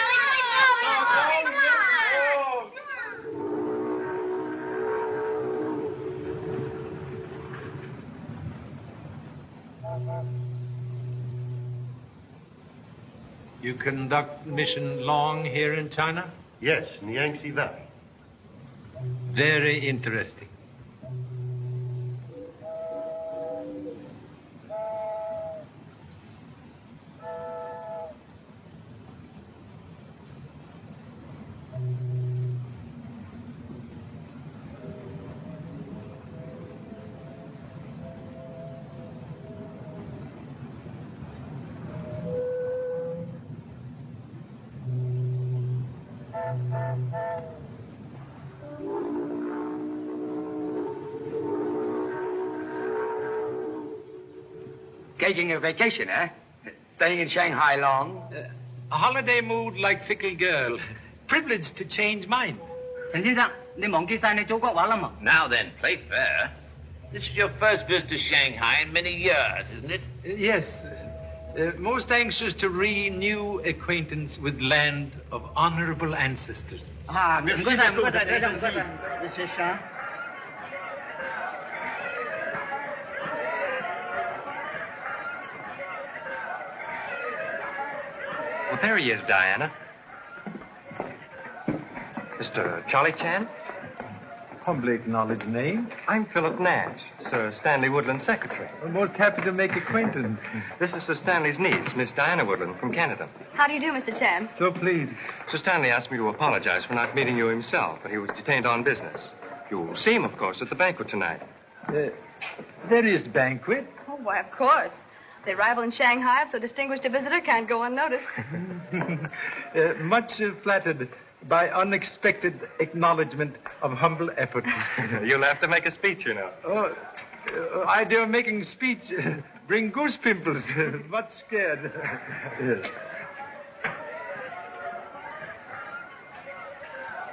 Come on. You conduct mission long here in China? Yes, in the Yangtze Valley. Very interesting. Taking a vacation, eh? Staying in Shanghai long? A holiday mood like fickle girl. Privileged to change mind. Now then, play fair. This is your first visit to Shanghai in many years, isn't it? Yes. Most anxious to renew acquaintance with land of honorable ancestors. Well, there he is, Diana. Mr. Charlie Chan? Humbly acknowledged name. I'm Philip Nash, Sir Stanley Woodland's secretary. I'm most happy to make acquaintance. This is Sir Stanley's niece, Miss Diana Woodland, from Canada. How do you do, Mr. Chan? So pleased. Sir Stanley asked me to apologize for not meeting you himself, but he was detained on business. You'll see him, of course, at the banquet tonight. Various banquet? Oh, why, of course. The arrival in Shanghai of so distinguished a visitor can't go unnoticed. Much flattered by unexpected acknowledgement of humble efforts. You'll have to make a speech, you know. Idea of making speech bring goose pimples. Much scared.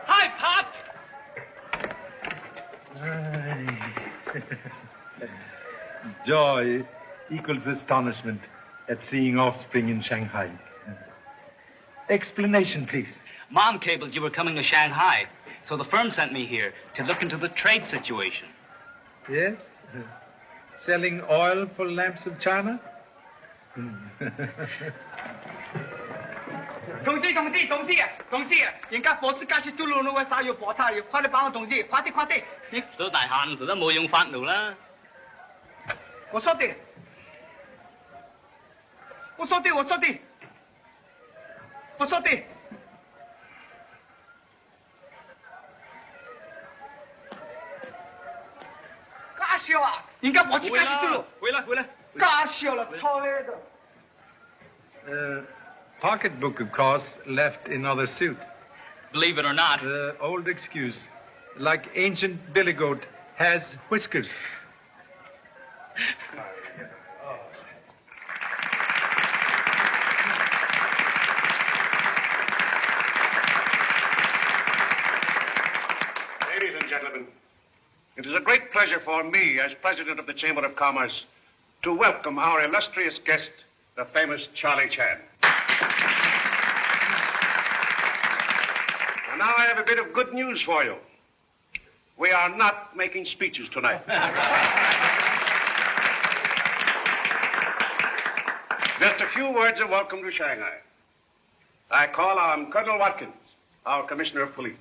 Hi, Pop! Joy equals astonishment at seeing offspring in Shanghai. Explanation, please. Mom cabled you were coming to Shanghai, so the firm sent me here to look into the trade situation. Yes? Selling oil for lamps of China? 同志，人家火車加速都路路嘅曬要火太，快啲幫我同志，快啲！都大限時都冇用發怒啦。我說的。加笑啊！人家火車加速都路。回來。加笑了，操你的！ Pocketbook, of course, left in other suit. Believe it or not. Old excuse. Like ancient billy goat has whiskers. It is a great pleasure for me, as president of the Chamber of Commerce, to welcome our illustrious guest, the famous Charlie Chan. And now I have a bit of good news for you. We are not making speeches tonight. Just a few words of welcome to Shanghai. I call on Colonel Watkins, our Commissioner of Police.